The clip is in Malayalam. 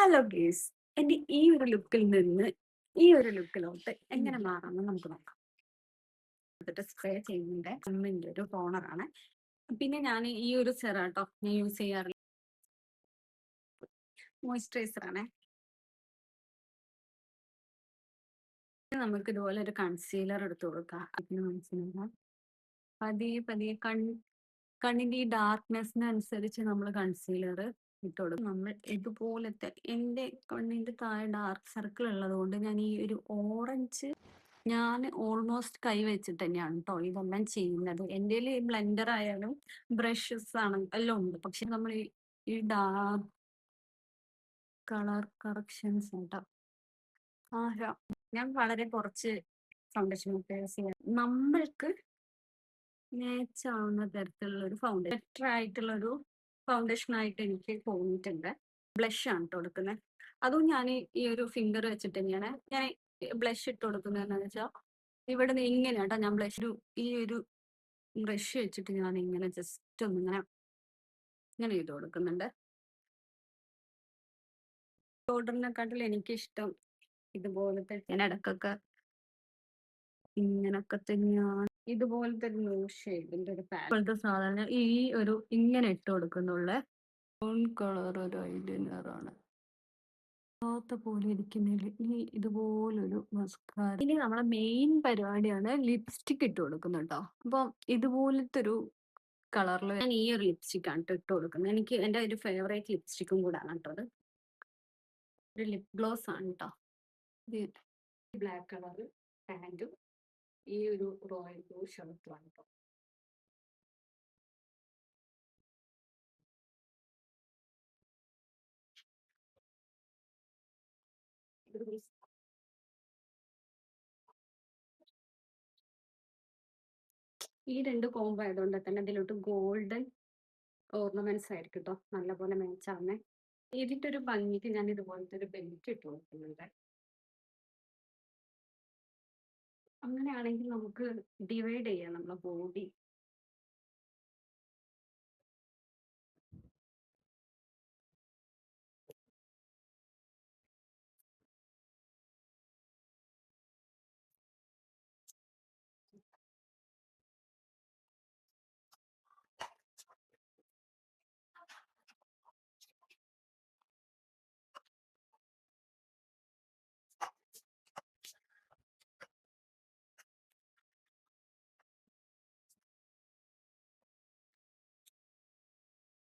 ഹലോ ഗേസ്, എന്റെ ഈ ഒരു ലുക്കിൽ നിന്ന് ഈ ഒരു ലുക്കിലോട്ട് എങ്ങനെ മാറാമെന്ന് നമുക്ക് നോക്കാം. എന്നിട്ട് സ്പ്രേ ചെയ്യുന്നുണ്ട്. കമ്മിന്റെ ഒരു ടോണറാണ്. പിന്നെ ഞാൻ ഈ ഒരു സെറാട്ടോ ഞാൻ യൂസ് ചെയ്യാറില്ല, മോയ്സ്ചറൈസർ ആണ്. നമുക്ക് ഇതുപോലെ ഒരു കൺസീലർ എടുത്ത് കൊടുക്കാം. അതിന് മനസ്സിലാക്കാം പതിയെ പതിയെ കണ്ണിന്റെ ഈ ഡാർക്ക്നെസ്സിനനുസരിച്ച് നമ്മൾ കൺസീലർ ഇട്ട് കൊടുക്കും. നമ്മൾ ഇതുപോലത്തെ എൻ്റെ കണ്ണിന്റെ താഴെ ഡാർക്ക് സർക്കിൾ ഉള്ളത് കൊണ്ട് ഞാൻ ഈ ഒരു ഓറഞ്ച് ഞാൻ ഓൾമോസ്റ്റ് കൈ വെച്ചിട്ട് തന്നെയാണ് കേട്ടോ ഇതെല്ലാം ചെയ്യുന്നത്. എൻ്റെ ബ്ലെൻഡർ ആയാലും ബ്രഷസ് ആണ് എല്ലാം ഉണ്ട്. പക്ഷെ നമ്മൾ ഈ ഡാർക്ക് കളർ കറക്ഷൻസ് കേട്ടോ ഞാൻ വളരെ കുറച്ച് ഫൗണ്ടേഷൻ യൂസ് ചെയ്യാം. നമ്മൾക്ക് മാച്ച് ആവുന്ന തരത്തിലുള്ള ഒരു ഫൗണ്ടേഷൻ ബെറ്റർ ആയിട്ടുള്ള ഒരു ഫൗണ്ടേഷൻ ആയിട്ട് എനിക്ക് തോന്നിയിട്ടുണ്ട്. ബ്ലഷ് ആണ് ഇട്ട് കൊടുക്കുന്നത്. അതും ഞാൻ ഈ ഒരു ഫിംഗർ വെച്ചിട്ട് തന്നെയാണ് ഞാൻ ബ്ലഷ് ഇട്ട് കൊടുക്കുന്നത്. എന്താണെന്ന് വെച്ചാൽ ഇവിടെ നിന്ന് ഇങ്ങനെ കേട്ടോ ഞാൻ ഈ ഒരു ബ്രഷ് വെച്ചിട്ട് ഞാൻ ഇങ്ങനെ ജസ്റ്റ് ഒന്ന് ഇങ്ങനെ ചെയ്ത് കൊടുക്കുന്നുണ്ട്. പൗഡറിനെക്കാട്ടിൽ എനിക്കിഷ്ടം ഇതുപോലത്തെ. ഞാൻ ഇടക്കൊക്കെ ഇങ്ങനൊക്കെ തന്നെയാണ്. ഇതുപോലത്തെ ഒരു ന്യൂ ഷെയ്ഡിന്റെ ഒരു പോലത്തെ സാധാരണ ഈ ഒരു ഇങ്ങനെ ഇട്ട് കൊടുക്കുന്നുള്ള ബ്രൗൺ കളർ ഒരു ഐലൈനർ ആണ്. പോലെ ഇരിക്കുന്നില്ല ഈ ഇതുപോലൊരു മസ്കാര. ഇനി നമ്മളെ മെയിൻ പരിപാടിയാണ് ലിപ്സ്റ്റിക് ഇട്ട് കൊടുക്കുന്നത് കേട്ടോ. അപ്പം ഇതുപോലത്തെ ഒരു കളറിൽ ഞാൻ ഈ ഒരു ലിപ്സ്റ്റിക് ആണ് ഇട്ട് കൊടുക്കുന്നത്. എനിക്ക് എൻ്റെ ഒരു ഫേവറേറ്റ് ലിപ്സ്റ്റിക്കും കൂടാണ് കേട്ടോ അത്. ഒരു ലിപ് ഗ്ലോസ് ആണ് കേട്ടോ. ഇത് ബ്ലാക്ക് കളർ പാൻറ്റും ഈ ഒരു റോയൽ ബ്ലൂ ഷർട്ടുമാണ് കേട്ടോ. ഈ രണ്ട് കോംബോ ആയതുകൊണ്ട് തന്നെ ഇതിലോട്ട് ഗോൾഡൻ ഓർണമെന്റ്സ് ആയിരിക്കും കേട്ടോ നല്ലപോലെ മാച്ചാവുന്നേ. ഇതിന്റെ ഒരു ഭംഗിക്ക് ഞാൻ ഇതുപോലത്തെ ഒരു ബെൽറ്റ് ഇട്ട് കൊടുക്കുന്നുണ്ട്. അങ്ങനെയാണെങ്കിൽ നമുക്ക് ഡിവൈഡ് ചെയ്യാം നമ്മളെ ബോഡി